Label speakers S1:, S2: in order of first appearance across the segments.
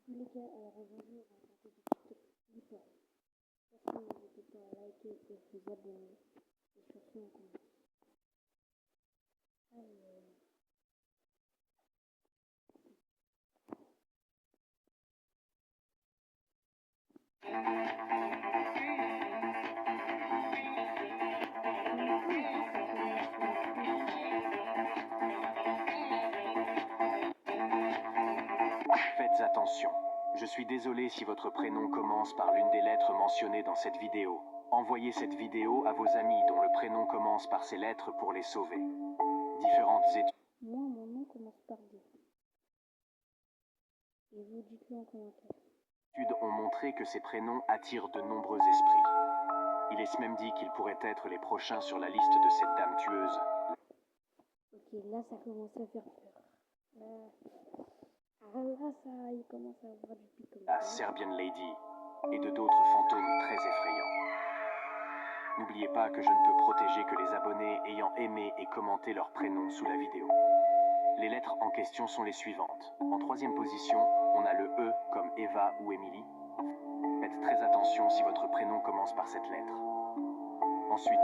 S1: Les gars, alors aujourd'hui, on va regarder des TikTok flippants. Surtout, n'hésitez pas à liker et vous abonner. Et surtout, on commence. Alors,
S2: Faites attention. Je suis désolé si votre prénom commence par l'une des lettres mentionnées dans cette vidéo. Envoyez cette vidéo à vos amis dont le prénom commence par ces lettres pour les sauver. Différentes
S1: moi, mon nom commence par D. Et vous dites-le en commentaire.
S2: études ont montré que ces prénoms attirent de nombreux esprits. Il est même dit qu'ils pourraient être les prochains sur la liste de cette dame tueuse.
S1: Ok, là, ça commence à faire peur. Là, ça, il commence à avoir du pic comme
S2: La
S1: ça.
S2: Serbian Lady et de d'autres fantômes très effrayants. N'oubliez pas que je ne peux protéger que les abonnés ayant aimé et commenté leur prénom sous la vidéo. Les lettres en question sont les suivantes. En troisième position, on a le E comme Eva ou Emily. Faites très attention si votre prénom commence par cette lettre. Ensuite,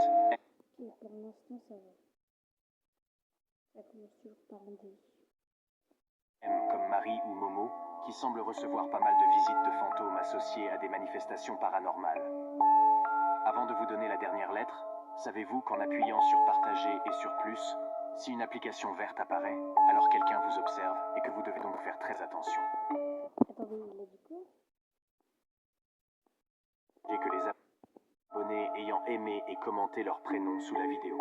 S1: Ok, pour l'instant, ça va. Ça commence toujours par un D.
S2: M comme Marie ou Momo, qui semble recevoir pas mal de visites de fantômes associées à des manifestations paranormales. Avant de vous donner la dernière lettre, savez-vous qu'en appuyant sur partager et sur plus, si une application verte apparaît, alors quelqu'un vous observe et que vous devez donc faire très attention.
S1: Attendez, il a dit quoi?
S2: Et que les abonnés ayant aimé et commenté leur prénom sous la vidéo.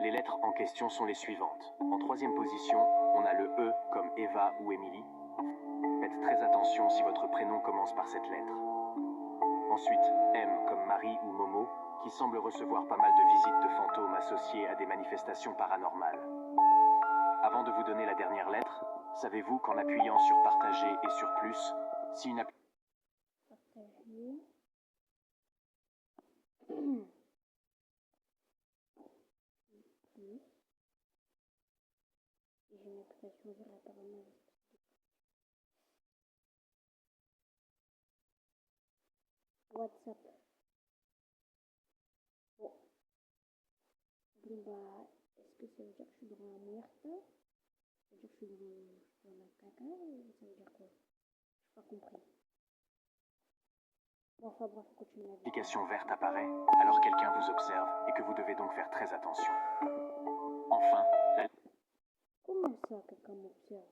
S2: Les lettres en question sont les suivantes. En troisième position, on a le E comme Eva ou Emily. Faites très attention si votre prénom commence par cette lettre. Ensuite, M comme Marie ou Momo, qui semble recevoir pas mal de visites de fantômes associées à des manifestations paranormales. Avant de vous donner la dernière lettre, savez-vous qu'en appuyant sur partager et sur plus, si une application
S1: Partager. Plus. Et j'ai une application verte apparemment. WhatsApp. Bon. Bon bah, est-ce que ça veut dire que je suis dans la merde? Ça veut dire que je suis dans la caca ou ça veut dire quoi? J'ai pas compris. Bon, enfin bref, on continue la vidéo.
S2: verte apparaît, alors quelqu'un vous observe et que vous devez donc faire très attention. Enfin, la
S1: Comment ça, quelqu'un m'observe?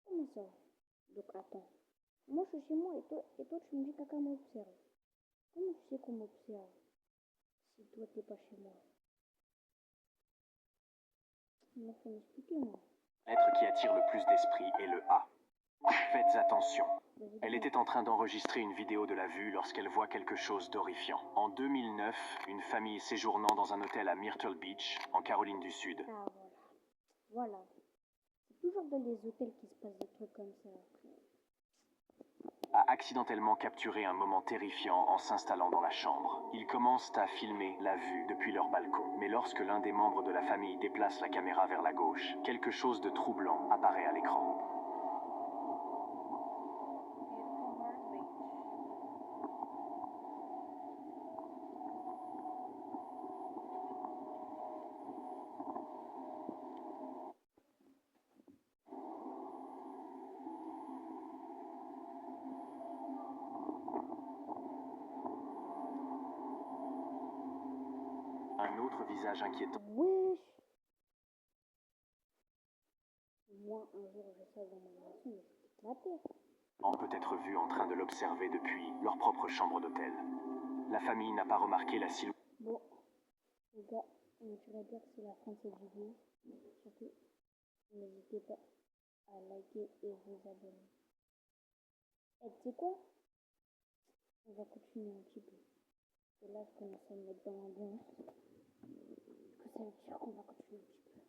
S1: Comment ça? Donc attends. Moi je suis chez moi et toi tu me dis que quelqu'un m'observe. Comment tu sais qu'on m'observe si toi t'es pas chez moi? Il faut m'expliquer moi.
S2: lettre qui attire le plus d'esprit est le A. Faites attention.
S1: Vas-y,
S2: Elle
S1: dis-moi.
S2: était en train d'enregistrer une vidéo de la vue lorsqu'elle voit quelque chose d'horrifiant. En 2009, une famille séjournant dans un hôtel à Myrtle Beach, en Caroline du Sud,
S1: Ah voilà. Voilà. C'est toujours dans les hôtels qu'il se passe des trucs comme ça.
S2: a accidentellement capturé un moment terrifiant en s'installant dans la chambre. Ils commencent à filmer la vue depuis leur balcon. Mais lorsque l'un des membres de la famille déplace la caméra vers la gauche, quelque chose de troublant apparaît à l'écran. Un autre visage inquiétant.
S1: Wesh. Moi un jour j'ai ça dans ma maison mais je quitte la terre.
S2: Peut être vu en train de l'observer depuis leur propre chambre d'hôtel. La famille n'a pas remarqué la silhouette.
S1: Bon, les gars, je dirais bien que c'est la fin de cette vidéo. Surtout, n'hésitez pas à liker et vous abonner. Et tu sais quoi? On va continuer un petit peu. Et là, je commence à me mettre dans l'ambiance. Du coup, ça veut dire qu'on va continuer un petit peu.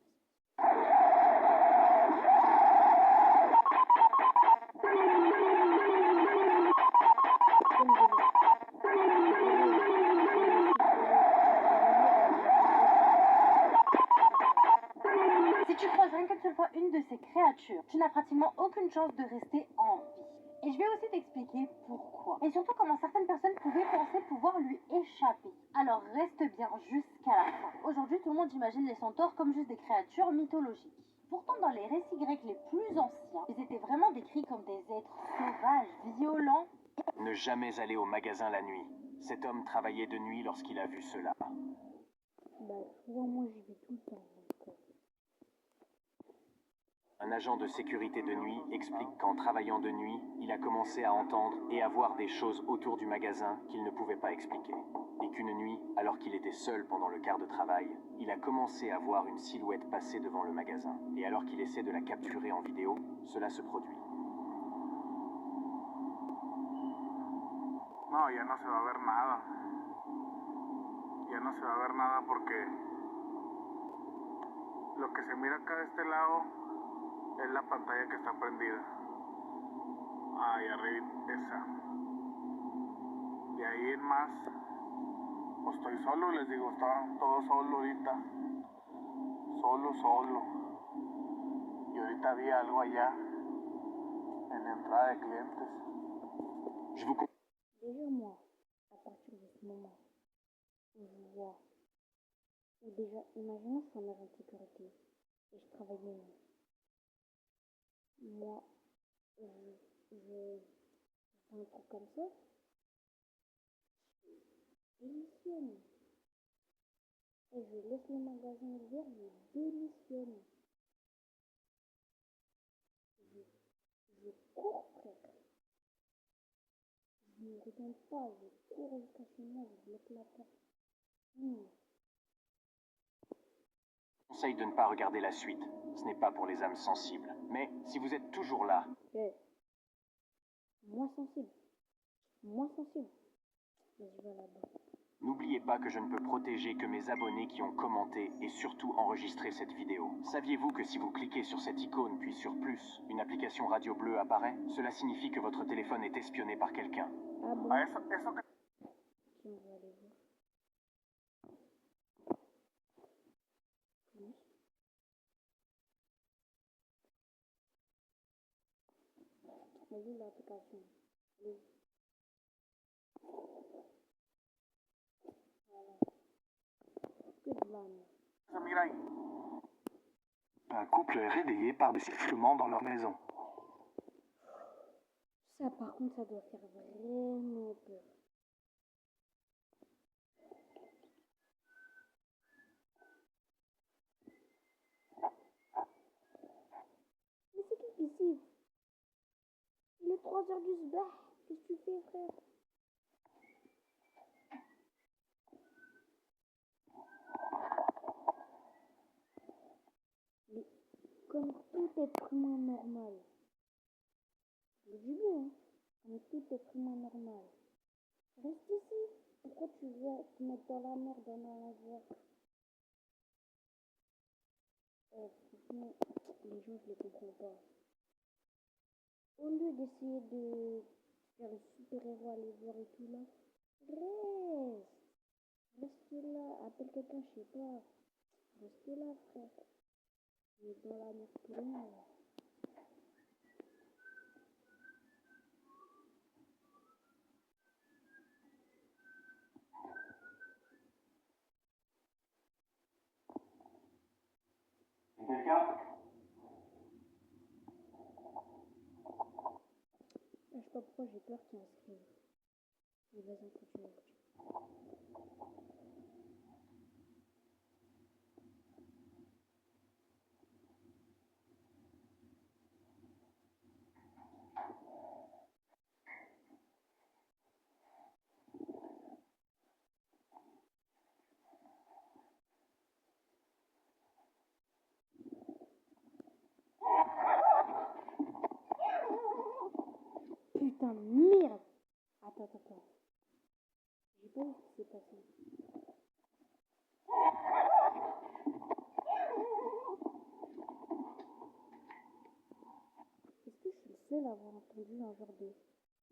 S3: Si tu croises rien qu'une seule fois une de ces créatures, tu n'as pratiquement aucune chance de rester en vie. Et je vais aussi t'expliquer pourquoi. Et surtout comment certaines personnes pouvaient penser pouvoir lui échapper. Alors reste bien jusqu'à la fin. Aujourd'hui, tout le monde imagine les centaures comme juste des créatures mythologiques. Pourtant, dans les récits grecs les plus anciens, ils étaient vraiment décrits comme des êtres sauvages, violents.
S2: Ne jamais aller au magasin la nuit. Cet homme travaillait de nuit lorsqu'il a vu cela.
S1: Bah, souvent, moi, j'y vais tout le temps. Donc,
S2: Un agent de sécurité de nuit explique qu'en travaillant de nuit, il a commencé à entendre et à voir des choses autour du magasin qu'il ne pouvait pas expliquer. Et qu'une nuit, alors qu'il était seul pendant le quart de travail, il a commencé à voir une silhouette passer devant le magasin. Et alors qu'il essaie de la capturer en vidéo, cela se produit.
S4: No, ya no se va a ver nada. Ya no se va a ver nada porque lo que se mira acá de este lado es la pantalla que está prendida. Ahí arriba, esa. De ahí en más, pues estoy solo, les digo, está todo solo ahorita. Solo. Y ahorita vi algo allá, en la entrada de clientes.
S2: Je vous
S1: déjà, moi, à partir de ce moment où je vois, ou déjà, imaginons que je suis en agent de sécurité et je travaille de nuit. Moi, je fais un truc comme ça, je démissionne. Et je laisse le magasin ouvert, je démissionne. Je cours, frère. Je ne regarde pas, je cours jusqu'à chez moi, je bloque la porte.
S2: conseille de ne pas regarder la suite. Ce n'est pas pour les âmes sensibles. Mais si vous êtes toujours là,
S1: Moi sensible. Mais je vais là-bas.
S2: n'oubliez pas que je ne peux protéger que mes abonnés qui ont commenté et surtout enregistré cette vidéo. Saviez-vous que si vous cliquez sur cette icône puis sur plus, une application radio bleue apparaît? Cela signifie que votre téléphone est espionné par quelqu'un.
S1: Ah bon?
S4: A eso que
S1: Tiens, on va aller voir. Plus. Vas-y, l'application. Allez. Voilà. Que de la merde.
S4: se mira ahí.
S5: Un couple est réveillé par des sifflements dans leur maison.
S1: Ça, par contre, ça doit faire vraiment peur. Mais c'est qui siffle? Il est 3 heures du soir. Qu'est-ce que tu fais, frère? Mais comme tout être humain normal, je le dis bien, hein, comme tout être humain normal, reste ici. Pourquoi tu veux te mettre dans la merde en allant voir? Franchement, les gens, je les comprends pas. Au lieu d'essayer de faire le super-héros, aller voir et tout là, reste là, appelle quelqu'un, je sais pas, reste là, frère. Tu es dans la merde pour rien, là.
S2: Quelqu'un?
S1: Je sais pas pourquoi j'ai peur qu'il inscrive. Mais vas-y, on continue. Putain de merde! Attends. J'ai pas vu ce qui s'est passé. Est-ce que je suis le seul à avoir entendu un genre de...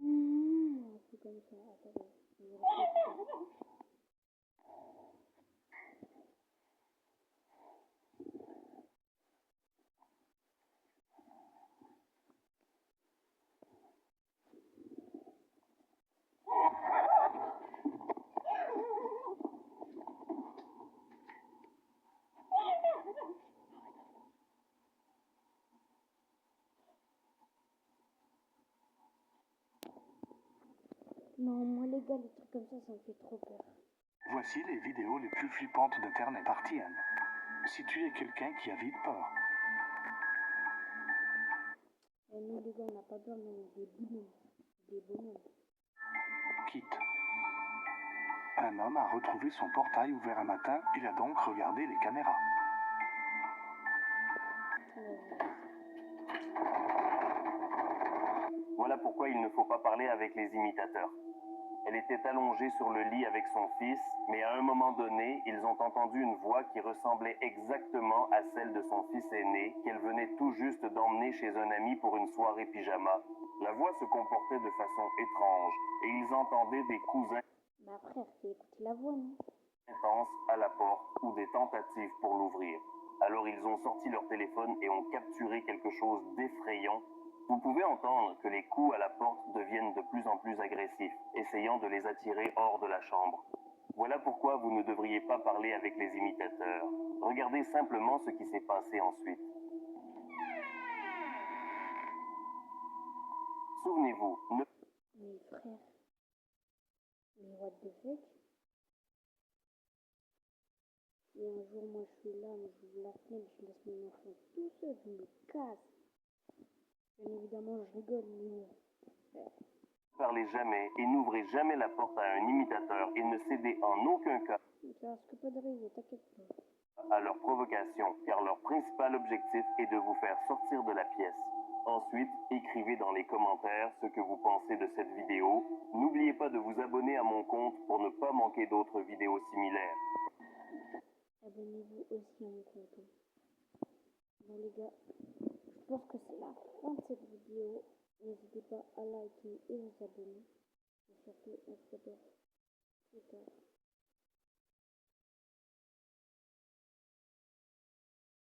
S1: un truc comme ça. Attends, je vais répéter. Non, moi les gars, les trucs comme ça me fait trop peur.
S5: Voici les vidéos les plus flippantes d'Internet par Tian. Si tu es quelqu'un qui a vite peur,
S1: Et nous les gars, on n'a pas peur, mais on est des bonhommes. Des bonhommes.
S5: quitte. Un homme a retrouvé son portail ouvert un matin, il a donc regardé les caméras.
S2: Voilà pourquoi il ne faut pas parler avec les imitateurs. Elle était allongée sur le lit avec son fils, mais à un moment donné, ils ont entendu une voix qui ressemblait exactement à celle de son fils aîné, qu'elle venait tout juste d'emmener chez un ami pour une soirée pyjama. La voix se comportait de façon étrange, et ils entendaient des cousins
S1: Bah frère, fais écouter la voix, non?
S2: intenses à la porte ou des tentatives pour l'ouvrir. Alors ils ont sorti leur téléphone et ont capturé quelque chose d'effrayant. Vous pouvez entendre que les coups à la porte deviennent de plus en plus agressifs, essayant de les attirer hors de la chambre. Voilà pourquoi vous ne devriez pas parler avec les imitateurs. Regardez simplement ce qui s'est passé ensuite. Souvenez-vous, ne
S1: Mais frère, mais what the fuck? Et un jour, moi je suis là, j'ouvre la fenêtre, je laisse mon enfant tout seul, je me casse. Bien évidemment, je rigole, mais
S2: parlez jamais et n'ouvrez jamais la porte à un imitateur et ne cédez en aucun cas
S1: ça risque pas d'arriver, t'inquiète pas.
S2: à leur provocation, car leur principal objectif est de vous faire sortir de la pièce. Ensuite, écrivez dans les commentaires ce que vous pensez de cette vidéo. N'oubliez pas de vous abonner à mon compte pour ne pas manquer d'autres vidéos similaires.
S1: Abonnez-vous aussi à mon compte. Bon les gars, je pense que c'est la fin de cette vidéo. N'hésitez pas à liker et vous abonner. Et surtout, on se retrouve plus tard.